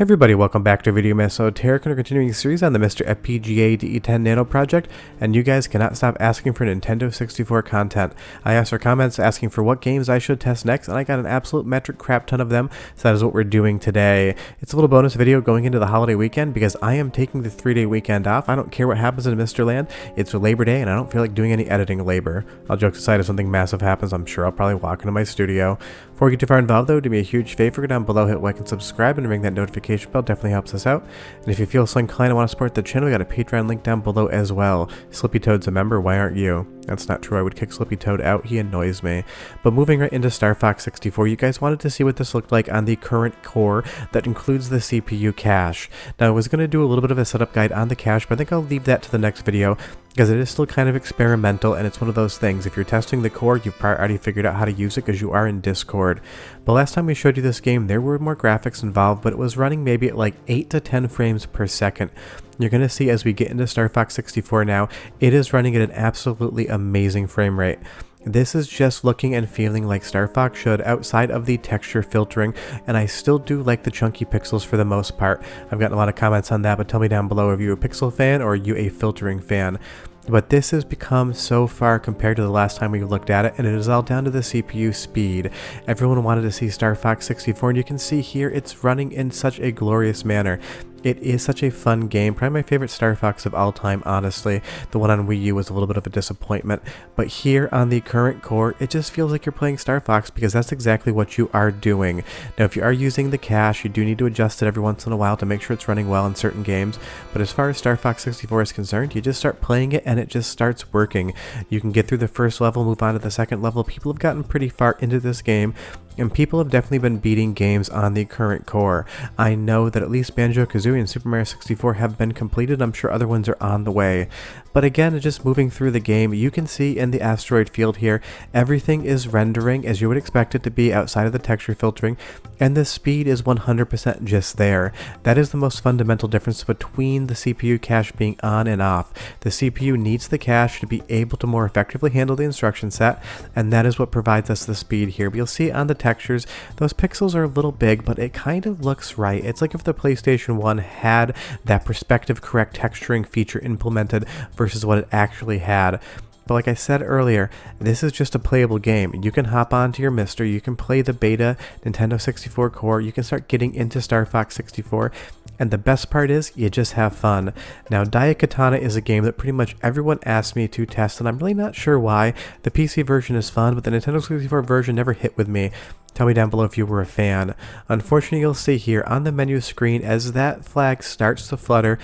Hey everybody, welcome back to Video Episode Tarek and our continuing series on the MiSTer FPGA DE10 Nano project, and you guys cannot stop asking for Nintendo 64 content. I asked for comments asking for what games I should test next, and I got an absolute metric crap ton of them, so that is what we're doing today. It's a little bonus video going into the holiday weekend because I am taking the 3-day weekend off. I don't care what happens in MiSTer Land, it's Labor Day and I don't feel like doing any editing labor. All jokes aside, if something massive happens, I'm sure I'll probably walk into my studio. Before we get too far involved though, do me a huge favor, go down below, hit like and subscribe, and ring that notification bell, definitely helps us out. And if you feel so inclined and want to support the channel, we got a Patreon link down below as well. Slippy Toad's a member, why aren't you? That's not true, I would kick Slippy Toad out, he annoys me. But moving right into Star Fox 64, you guys wanted to see what this looked like on the current core that includes the CPU cache. Now I was going to do a little bit of a setup guide on the cache, but I think I'll leave that to the next video, because it is still kind of experimental, and it's one of those things, if you're testing the core, you've probably already figured out how to use it because you are in Discord. But last time we showed you this game, there were more graphics involved, but it was running maybe at like 8 to 10 frames per second. You're going to see as we get into Star Fox 64 now, it is running at an absolutely amazing frame rate. This is just looking and feeling like Star Fox should outside of the texture filtering, and I still do like the chunky pixels for the most part. I've gotten a lot of comments on that, but tell me down below, are you a pixel fan or are you a filtering fan? But this has become so far compared to the last time we looked at it, and it is all down to the CPU speed. Everyone wanted to see Star Fox 64, and you can see here it's running in such a glorious manner. It is such a fun game, probably my favorite Star Fox of all time, honestly. The one on Wii U was a little bit of a disappointment, but here on the current core, it just feels like you're playing Star Fox because that's exactly what you are doing. Now, if you are using the cache, you do need to adjust it every once in a while to make sure it's running well in certain games, but as far as Star Fox 64 is concerned, you just start playing it and it just starts working. You can get through the first level, move on to the second level. People have gotten pretty far into this game, and people have definitely been beating games on the current core. I know that at least Banjo-Kazooie and Super Mario 64 have been completed. I'm sure other ones are on the way. But again, just moving through the game, you can see in the asteroid field here, everything is rendering as you would expect it to be outside of the texture filtering, and the speed is 100% just there. That is the most fundamental difference between the CPU cache being on and off. The CPU needs the cache to be able to more effectively handle the instruction set, and that is what provides us the speed here. But you'll see on the textures, those pixels are a little big, but it kind of looks right. It's like if the PlayStation 1 had that perspective correct texturing feature implemented versus what it actually had. But like I said earlier, this is just a playable game. You can hop onto your MiSTer, you can play the beta Nintendo 64 core, you can start getting into Star Fox 64, and the best part is, you just have fun. Now, Daikatana is a game that pretty much everyone asked me to test, and I'm really not sure why. The PC version is fun, but the Nintendo 64 version never hit with me. Tell me down below if you were a fan. Unfortunately, you'll see here on the menu screen, as that flag starts to flutter,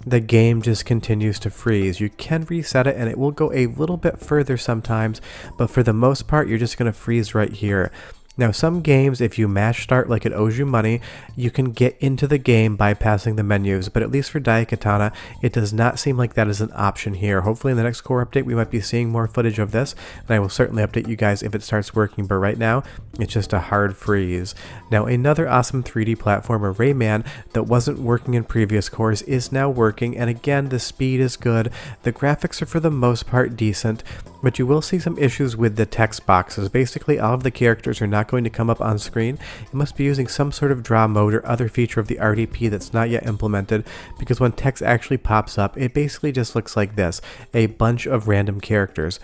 the game just continues to freeze. You can reset it and it will go a little bit further sometimes, but for the most part, you're just going to freeze right here. Now, some games, if you mash start like it owes you money, you can get into the game bypassing the menus, but at least for Daikatana, it does not seem like that is an option here. Hopefully in the next core update, we might be seeing more footage of this, and I will certainly update you guys if it starts working, but right now, it's just a hard freeze. Now, another awesome 3D platformer, Rayman, that wasn't working in previous cores is now working, and again, the speed is good. The graphics are for the most part decent, but you will see some issues with the text boxes. Basically, all of the characters are not going to come up on screen. You must be using some sort of draw mode or other feature of the RDP that's not yet implemented, because when text actually pops up, it basically just looks like this, a bunch of random characters.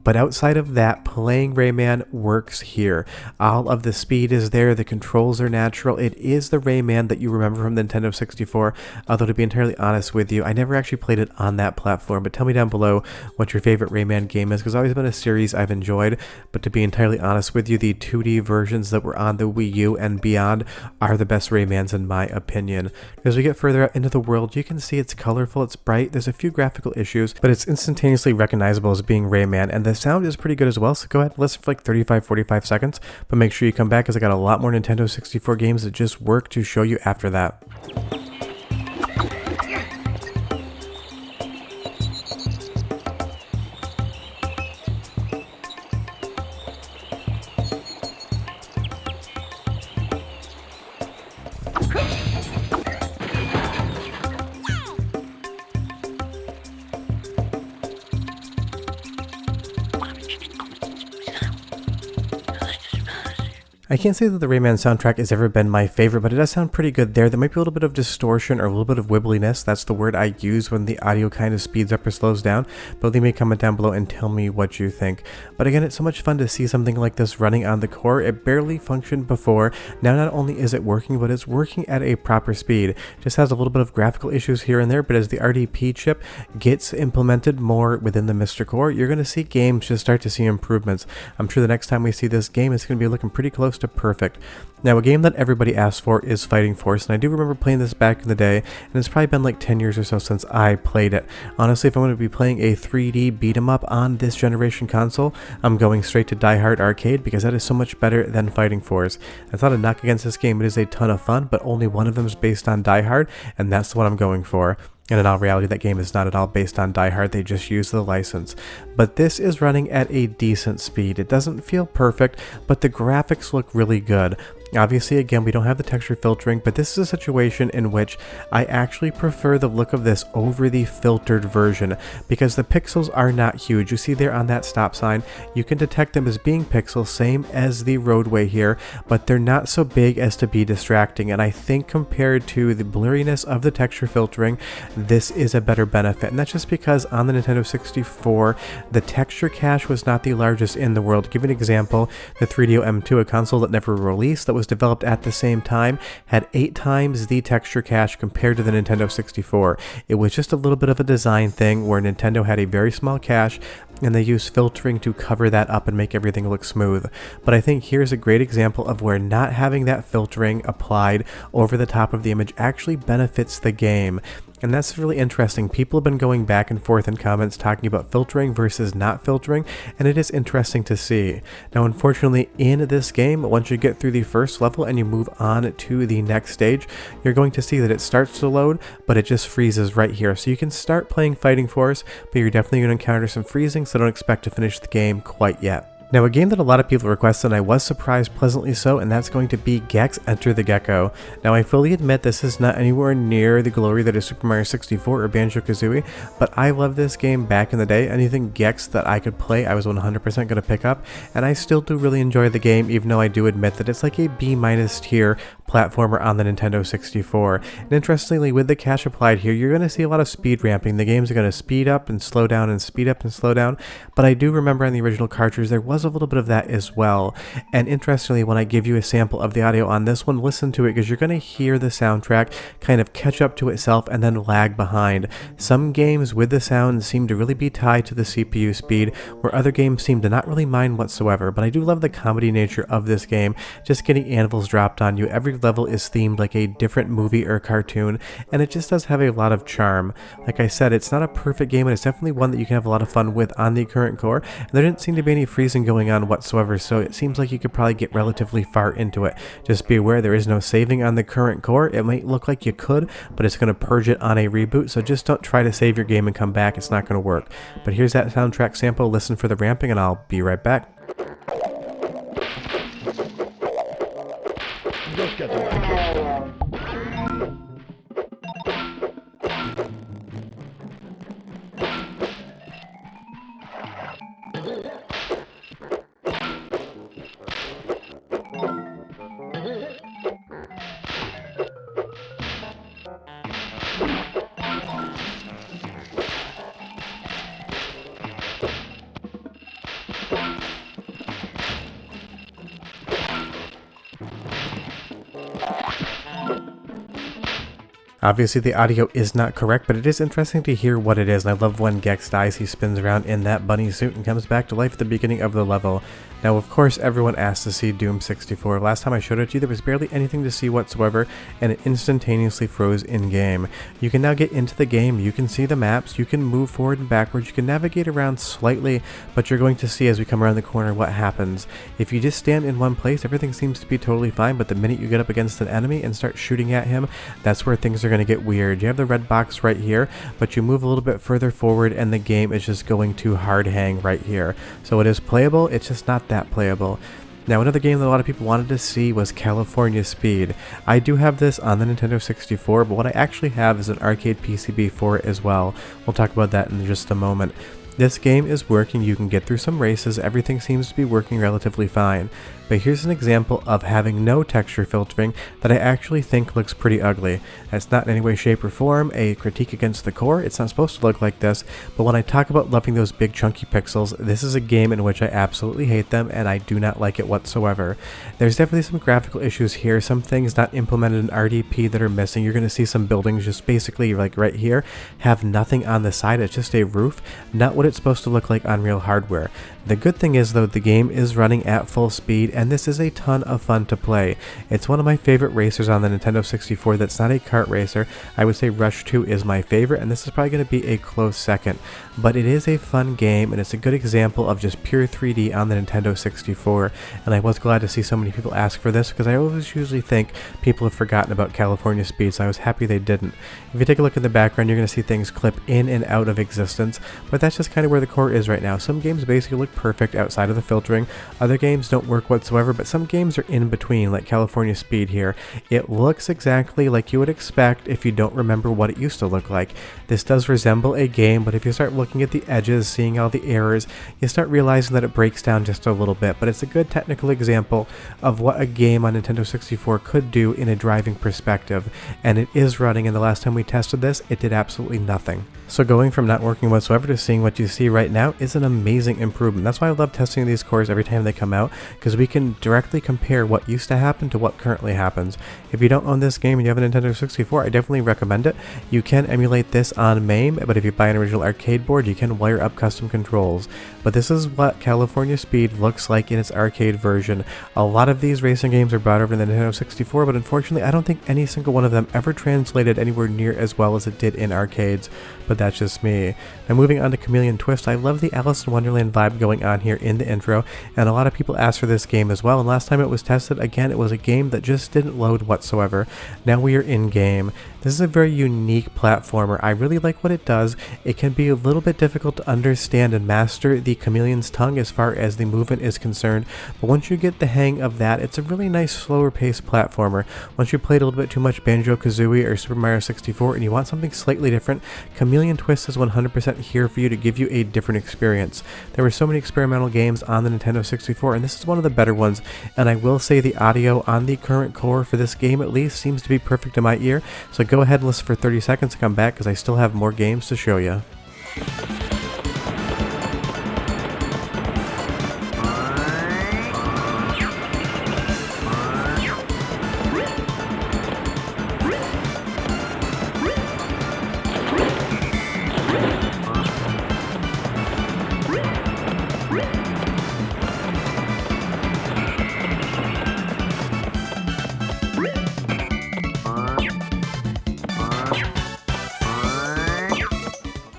But outside of that, playing Rayman works here. All of the speed is there, the controls are natural. It is the Rayman that you remember from the Nintendo 64, although to be entirely honest with you, I never actually played it on that platform, but tell me down below what your favorite Rayman game is, because it's always been a series I've enjoyed, but to be entirely honest with you, the 2D versions that were on the Wii U and beyond are the best Raymans in my opinion. As we get further out into the world, you can see it's colorful, it's bright, there's a few graphical issues, but it's instantaneously recognizable as being Rayman, and the sound is pretty good as well, so go ahead and listen for like 35-45 seconds, but make sure you come back because I got a lot more Nintendo 64 games that just work to show you after that. I can't say that the Rayman soundtrack has ever been my favorite, but it does sound pretty good there. There might be a little bit of distortion or a little bit of wibbliness. That's the word I use when the audio kind of speeds up or slows down. But leave me a comment down below and tell me what you think. But again, it's so much fun to see something like this running on the core. It barely functioned before. Now not only is it working, but it's working at a proper speed. Just has a little bit of graphical issues here and there, but as the RDP chip gets implemented more within the MiSTer core, you're going to see games just start to see improvements. I'm sure the next time we see this game, it's going to be looking pretty close to perfect. Now, a game that everybody asks for is Fighting Force, and I do remember playing this back in the day, and it's probably been like 10 years or so since I played it. Honestly, if I'm going to be playing a 3D beat-em-up on this generation console, I'm going straight to Die Hard Arcade because that is so much better than Fighting Force. That's not a knock against this game, it is a ton of fun, but only one of them is based on Die Hard, and that's the one I'm going for. And in all reality, that game is not at all based on Die Hard, they just use the license. But this is running at a decent speed. It doesn't feel perfect, but the graphics look really good. Obviously, again, we don't have the texture filtering, but this is a situation in which I actually prefer the look of this over the filtered version because the pixels are not huge. You see there on that stop sign, you can detect them as being pixels, same as the roadway here, but they're not so big as to be distracting. And I think compared to the blurriness of the texture filtering, this is a better benefit. And that's just because on the Nintendo 64, the texture cache was not the largest in the world. To give an example, the 3DO M2, a console that never released, that was developed at the same time, had 8 times the texture cache compared to the Nintendo 64. It was just a little bit of a design thing where Nintendo had a very small cache and they used filtering to cover that up and make everything look smooth. But I think here's a great example of where not having that filtering applied over the top of the image actually benefits the game. And that's really interesting. People have been going back and forth in comments talking about filtering versus not filtering, and it is interesting to see. Now, unfortunately, in this game, once you get through the first level and you move on to the next stage, you're going to see that it starts to load, but it just freezes right here. So you can start playing Fighting Force, but you're definitely going to encounter some freezing, so don't expect to finish the game quite yet. Now, a game that a lot of people requested, and I was surprised pleasantly so, and that's going to be Gex Enter the Gecko. Now, I fully admit this is not anywhere near the glory that is Super Mario 64 or Banjo-Kazooie, but I love this game back in the day. Anything Gex that I could play, I was 100% going to pick up, and I still do really enjoy the game, even though I do admit that it's like a B- tier platformer on the Nintendo 64. And interestingly, with the cache applied here, you're going to see a lot of speed ramping. The games are going to speed up and slow down and speed up and slow down, but I do remember on the original cartridge there was a little bit of that as well. And interestingly, when I give you a sample of the audio on this one, listen to it because you're going to hear the soundtrack kind of catch up to itself and then lag behind. Some games with the sound seem to really be tied to the CPU speed, where other games seem to not really mind whatsoever. But I do love the comedy nature of this game, just getting anvils dropped on you. Every level is themed like a different movie or cartoon, and it just does have a lot of charm. Like I said, it's not a perfect game, and it's definitely one that you can have a lot of fun with on the current core. And there didn't seem to be any freezing going on whatsoever, so it seems like you could probably get relatively far into it. Just be aware there is no saving on the current core. It might look like you could, but it's going to purge it on a reboot, so just don't try to save your game and come back. It's not going to work. But here's that soundtrack sample. Listen for the ramping, and I'll be right back. Obviously the audio is not correct, but it is interesting to hear what it is, and I love when Gex dies, he spins around in that bunny suit and comes back to life at the beginning of the level. Now, of course, everyone asked to see Doom 64. Last time I showed it to you, there was barely anything to see whatsoever, and it instantaneously froze in-game. You can now get into the game, you can see the maps, you can move forward and backwards, you can navigate around slightly, but you're going to see as we come around the corner what happens. If you just stand in one place, everything seems to be totally fine, but the minute you get up against an enemy and start shooting at him, that's where things are going to get weird. You have the red box right here, but you move a little bit further forward and the game is just going to hard hang right here. So it is playable, it's just not that playable. Now, another game that a lot of people wanted to see was California Speed. I do have this on the Nintendo 64, but what I actually have is an arcade PCB for it as well. We'll talk about that in just a moment. This game is working, you can get through some races, everything seems to be working relatively fine. But here's an example of having no texture filtering that I actually think looks pretty ugly. That's not in any way, shape, or form a critique against the core, it's not supposed to look like this, but when I talk about loving those big chunky pixels, this is a game in which I absolutely hate them and I do not like it whatsoever. There's definitely some graphical issues here, some things not implemented in RDP that are missing. You're going to see some buildings just basically like right here have nothing on the side, it's just a roof, not what it's supposed to look like on real hardware. The good thing is though, the game is running at full speed and this is a ton of fun to play. It's one of my favorite racers on the Nintendo 64 that's not a kart racer. I would say Rush 2 is my favorite and this is probably going to be a close second. But it is a fun game and it's a good example of just pure 3D on the Nintendo 64, and I was glad to see so many people ask for this because I always usually think people have forgotten about California Speed, so I was happy they didn't. If you take a look in the background, you're going to see things clip in and out of existence, but that's just kind of where the core is right now. Some games basically look perfect outside of the filtering, other games don't work whatsoever, but some games are in between, like California Speed here. It looks exactly like you would expect if you don't remember what it used to look like. This does resemble a game, but if you start looking at the edges, seeing all the errors, you start realizing that it breaks down just a little bit, but it's a good technical example of what a game on Nintendo 64 could do in a driving perspective, and it is running, and the last time we tested this, it did absolutely nothing. So going from not working whatsoever to seeing what you see right now is an amazing improvement. That's why I love testing these cores every time they come out, because we can directly compare what used to happen to what currently happens. If you don't own this game and you have a Nintendo 64, I definitely recommend it. You can emulate this on MAME, but if you buy an original arcade board, you can wire up custom controls. But this is what California Speed looks like in its arcade version. A lot of these racing games are brought over to the Nintendo 64, but unfortunately I don't think any single one of them ever translated anywhere near as well as it did in arcades. But that's just me. Now moving on to Chameleon Twist, I love the Alice in Wonderland vibe going on here in the intro, and a lot of people asked for this game as well, and last time it was tested, again, it was a game that just didn't load whatsoever. Now we are in game. This is a very unique platformer. I really like what it does. It can be a little bit difficult to understand and master the chameleon's tongue as far as the movement is concerned, but once you get the hang of that, it's a really nice slower paced platformer. Once you played a little bit too much Banjo-Kazooie or Super Mario 64 and you want something slightly different, Chameleon Twist is 100% here for you to give you a different experience. There were so many experimental games on the Nintendo 64 and this is one of the better ones, and I will say the audio on the current core for this game at least seems to be perfect in my ear, so go ahead and listen for 30 seconds and come back because I still have more games to show you.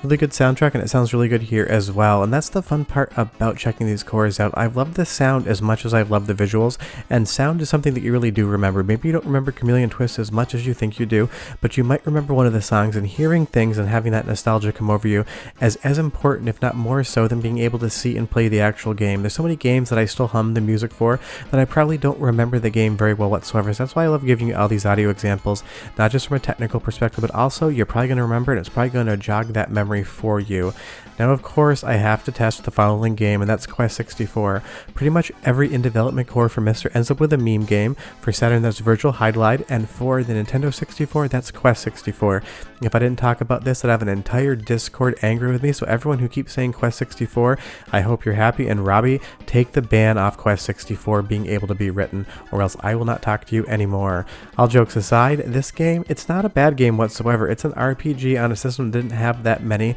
Really good soundtrack, and it sounds really good here as well, and that's the fun part about checking these cores out. I love the sound as much as I love the visuals, and sound is something that you really do remember. Maybe you don't remember Chameleon Twist as much as you think you do, but you might remember one of the songs, and hearing things and having that nostalgia come over you as important, if not more so, than being able to see and play the actual game. There's so many games that I still hum the music for that I probably don't remember the game very well whatsoever, so that's why I love giving you all these audio examples, not just from a technical perspective, but also you're probably going to remember it, it's probably going to jog that memory for you. Now of course I have to test the following game, and that's Quest 64. Pretty much every in development core for MiSTer ends up with a meme game. For Saturn that's Virtual Hydlide, and for the Nintendo 64 that's Quest 64. If I didn't talk about this, I'd have an entire Discord angry with me, so everyone who keeps saying Quest 64, I hope you're happy, and Robbie, take the ban off Quest 64 being able to be written, or else I will not talk to you anymore. All jokes aside, this game, it's not a bad game whatsoever. It's an RPG on a system that didn't have that many.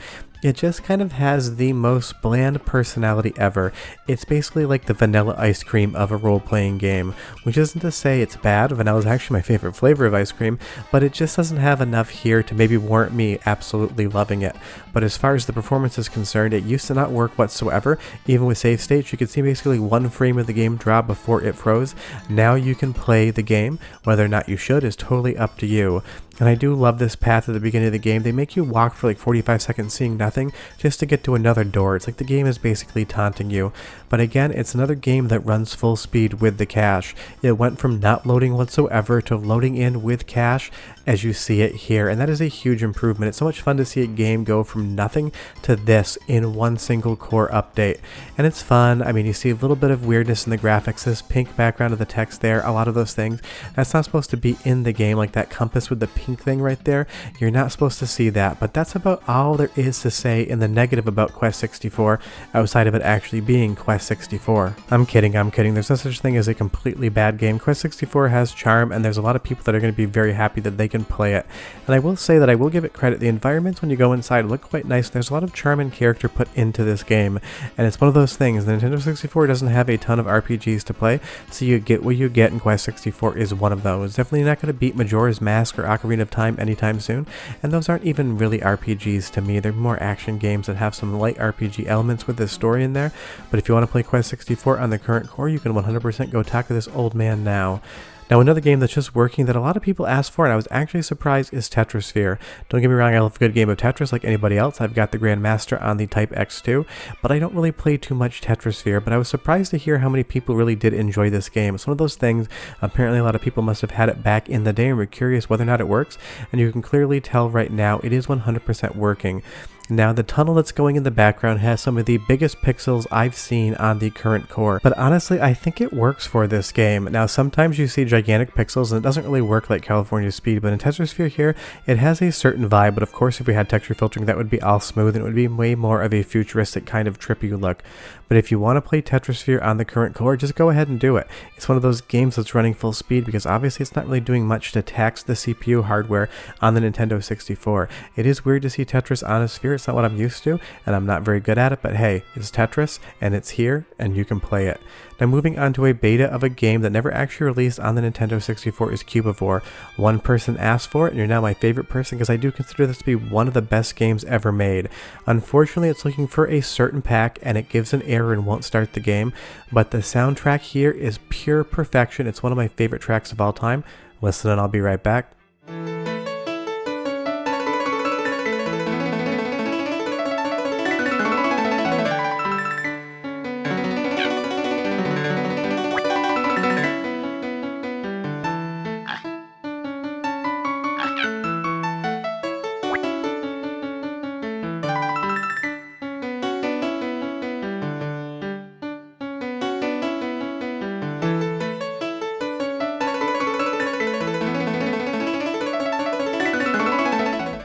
It just kind of has the most bland personality ever. It's basically like the vanilla ice cream of a role-playing game, which isn't to say it's bad. Vanilla is actually my favorite flavor of ice cream, but it just doesn't have enough here to maybe warrant me absolutely loving it. But as far as the performance is concerned, it used to not work whatsoever. Even with save states, you could see basically one frame of the game drop before it froze. Now you can play the game. Whether or not you should is totally up to you. And I do love this path at the beginning of the game. They make you walk for like 45 seconds seeing nothing nothing just to get to another door. It's like the game is basically taunting you. But again, it's another game that runs full speed with the cache. It went from not loading whatsoever to loading in with cache, as you see it here, and that is a huge improvement. It's so much fun to see a game go from nothing to this in one single core update, and it's fun. I mean, you see a little bit of weirdness in the graphics, this pink background of the text there, a lot of those things, that's not supposed to be in the game, like that compass with the pink thing right there. You're not supposed to see that, but that's about all there is to say in the negative about Quest 64, outside of it actually being Quest 64. I'm kidding, there's no such thing as a completely bad game. Quest 64 has charm, and there's a lot of people that are going to be very happy that they can play it. And I will say that I will give it credit. The environments when you go inside look quite nice. There's a lot of charm and character put into this game, and it's one of those things. The Nintendo 64 doesn't have a ton of RPGs to play, so you get what you get, and Quest 64 is one of those. Definitely not going to beat Majora's Mask or Ocarina of Time anytime soon, and those aren't even really RPGs to me. They're more action games that have some light RPG elements with the story in there. But if you want to play Quest 64 on the current core, you can 100% go talk to this old man now. Now, another game that's just working that a lot of people ask for, and I was actually surprised, is Tetrisphere. Don't get me wrong, I love a good game of Tetris like anybody else. I've got the Grandmaster on the Type X2, but I don't really play too much Tetrisphere. But I was surprised to hear how many people really did enjoy this game. It's one of those things, apparently a lot of people must have had it back in the day and were curious whether or not it works, and you can clearly tell right now it is 100% working. Now, the tunnel that's going in the background has some of the biggest pixels I've seen on the current core, but honestly, I think it works for this game. Now, sometimes you see gigantic pixels and it doesn't really work like California Speed, but in Tetrisphere here, it has a certain vibe, but of course, if we had texture filtering, that would be all smooth and it would be way more of a futuristic kind of trippy look. But if you want to play Tetrisphere on the current core, just go ahead and do it. It's one of those games that's running full speed because obviously it's not really doing much to tax the CPU hardware on the Nintendo 64. It is weird to see Tetris on a sphere. It's not what I'm used to, and I'm not very good at it, but hey, it's Tetris, and it's here, and you can play it. Now, moving on to a beta of a game that never actually released on the Nintendo 64 is Cubivore. One person asked for it, and you're now my favorite person because I do consider this to be one of the best games ever made. Unfortunately, it's looking for a certain pack, and it gives an error and won't start the game, but the soundtrack here is pure perfection. It's one of my favorite tracks of all time. Listen, and I'll be right back.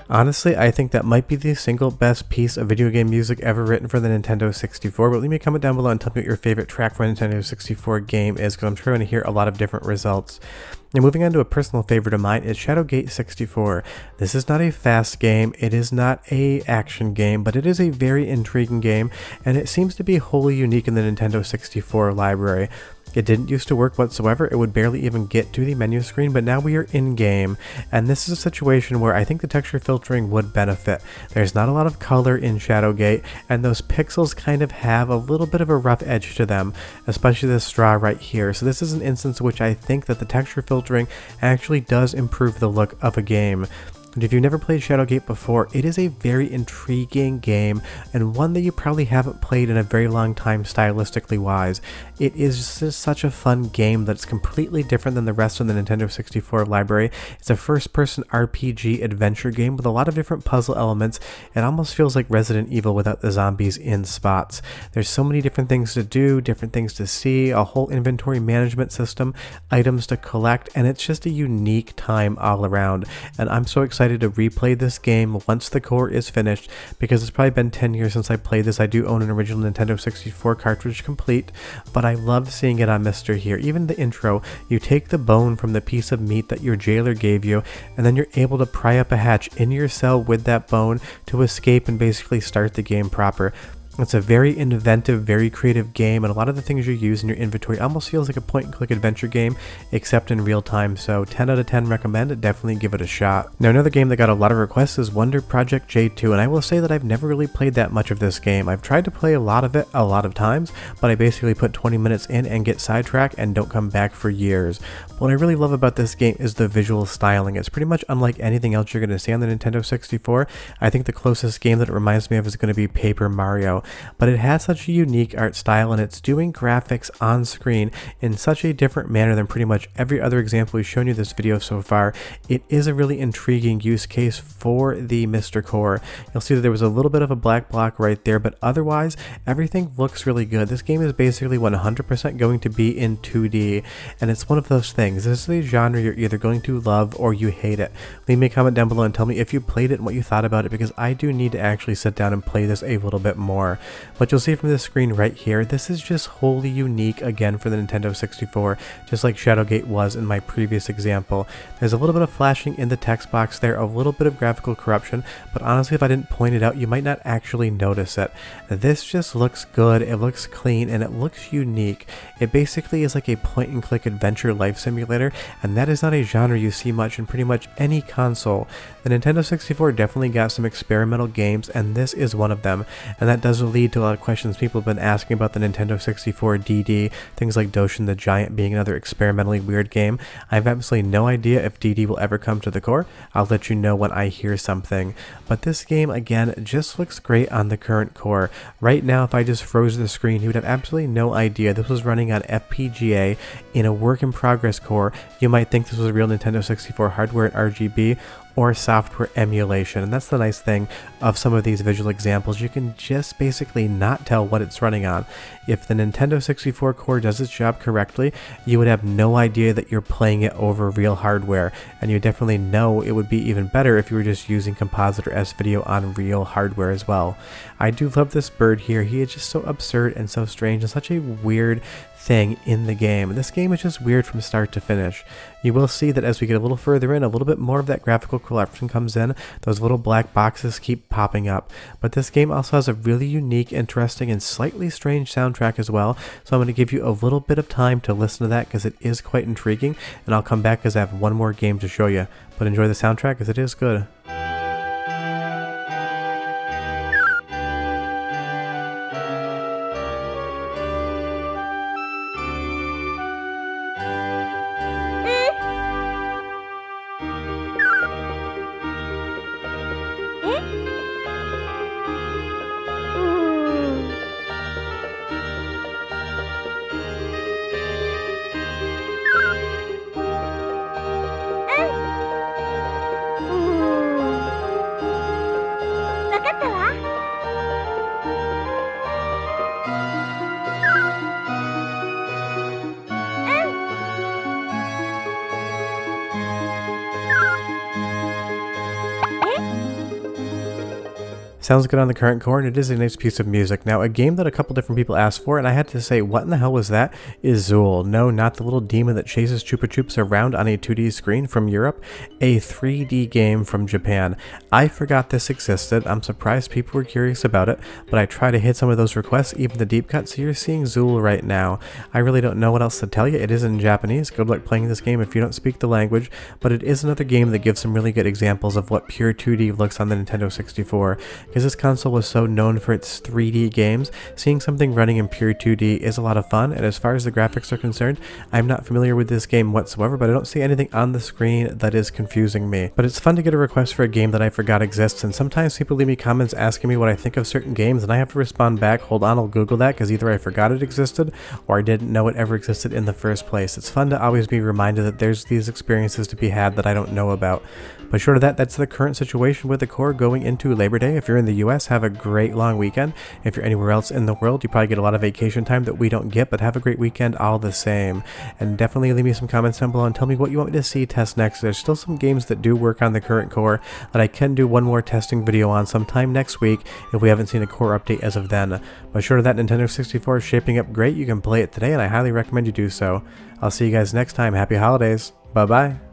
Honestly, I think that might be the single best piece of video game music ever written for the Nintendo 64, but leave me a comment down below and tell me what your favorite track from a Nintendo 64 game is, because I'm sure I'm going to hear a lot of different results. Now, moving on to a personal favorite of mine is Shadowgate 64. This is not a fast game, it is not a action game, but it is a very intriguing game, and it seems to be wholly unique in the Nintendo 64 library. It didn't used to work whatsoever, it would barely even get to the menu screen, but now we are in-game, and this is a situation where I think the texture filtering would benefit. There's not a lot of color in Shadowgate, and those pixels kind of have a little bit of a rough edge to them, especially this straw right here. So this is an instance in which I think that the texture filtering actually does improve the look of a game. And if you've never played Shadowgate before, it is a very intriguing game, and one that you probably haven't played in a very long time stylistically wise. It is just such a fun game that's completely different than the rest of the Nintendo 64 library. It's a first-person RPG adventure game with a lot of different puzzle elements. It almost feels like Resident Evil without the zombies in spots. There's so many different things to do, different things to see, a whole inventory management system, items to collect, and it's just a unique time all around. And I'm so excited to replay this game once the core is finished, because it's probably been 10 years since I played this. I do own an original Nintendo 64 cartridge complete, but I love seeing it on MiSTer here. Even the intro, you take the bone from the piece of meat that your jailer gave you, and then you're able to pry up a hatch in your cell with that bone to escape and basically start the game proper. It's a very inventive, very creative game, and a lot of the things you use in your inventory almost feels like a point-and-click adventure game, except in real time, so 10 out of 10 recommend, definitely give it a shot. Now another game that got a lot of requests is Wonder Project J2, and I will say that I've never really played that much of this game. I've tried to play a lot of it a lot of times, but I basically put 20 minutes in and get sidetracked and don't come back for years. What I really love about this game is the visual styling. It's pretty much unlike anything else you're going to see on the Nintendo 64. I think the closest game that it reminds me of is going to be Paper Mario. But it has such a unique art style, and it's doing graphics on screen in such a different manner than pretty much every other example we've shown you this video so far. It is a really intriguing use case for the MiSTer core. You'll see that there was a little bit of a black block right there, but otherwise everything looks really good. This game is basically 100% going to be in 2D, and it's one of those things. This is a genre you're either going to love or you hate it. Leave me a comment down below and tell me if you played it and what you thought about it, because I do need to actually sit down and play this a little bit more. But you'll see from this screen right here, this is just wholly unique again for the Nintendo 64, just like Shadowgate was in my previous example. There's a little bit of flashing in the text box there, a little bit of graphical corruption, but honestly if I didn't point it out you might not actually notice it. This just looks good, it looks clean, and it looks unique. It basically is like a point-and-click adventure life simulator, and that is not a genre you see much in pretty much any console. The Nintendo 64 definitely got some experimental games, and this is one of them, and that does lead to a lot of questions people have been asking about the Nintendo 64 DD, things like Doshin the Giant being another experimentally weird game. I have absolutely no idea if DD will ever come to the core. I'll let you know when I hear something. But this game, again, just looks great on the current core. Right now, if I just froze the screen, you would have absolutely no idea this was running on FPGA in a work-in-progress core. You might think this was real Nintendo 64 hardware and RGB, or software emulation, and that's the nice thing of some of these visual examples. You can just basically not tell what it's running on. If the Nintendo 64 core does its job correctly, you would have no idea that you're playing it over real hardware, and you definitely know it would be even better if you were just using composite or S-Video on real hardware as well. I do love this bird here. He is just so absurd and so strange and such a weird thing in the game. This game is just weird from start to finish. You will see that as we get a little further in, a little bit more of that graphical corruption comes in. Those little black boxes keep popping up. But this game also has a really unique, interesting, and slightly strange soundtrack as well. So I'm going to give you a little bit of time to listen to that because it is quite intriguing. And I'll come back because I have one more game to show you. But enjoy the soundtrack because it is good. Sounds good on the current core, and it is a nice piece of music. Now, a game that a couple different people asked for, and I had to say, what in the hell was that, is Zool. No, not the little demon that chases Chupa Chups around on a 2D screen from Europe, a 3D game from Japan. I forgot this existed. I'm surprised people were curious about it, but I try to hit some of those requests, even the deep cut, so you're seeing Zool right now. I really don't know what else to tell you. It is in Japanese. Good luck playing this game if you don't speak the language, but it is another game that gives some really good examples of what pure 2D looks on the Nintendo 64. Because this console was so known for its 3D games, seeing something running in pure 2D is a lot of fun, and as far as the graphics are concerned, I'm not familiar with this game whatsoever, but I don't see anything on the screen that is confusing me. But it's fun to get a request for a game that I forgot exists, and sometimes people leave me comments asking me what I think of certain games, and I have to respond back, hold on, I'll Google that, because either I forgot it existed, or I didn't know it ever existed in the first place. It's fun to always be reminded that there's these experiences to be had that I don't know about. But short of that, that's the current situation with the core going into Labor Day. If you're in the US, have a great long weekend. If you're anywhere else in the world, you probably get a lot of vacation time that we don't get, but have a great weekend all the same. And definitely leave me some comments down below and tell me what you want me to see test next. There's still some games that do work on the current core that I can do one more testing video on sometime next week if we haven't seen a core update as of then. But short of that, Nintendo 64 is shaping up great. You can play it today, and I highly recommend you do so. I'll see you guys next time. Happy holidays. Bye-bye.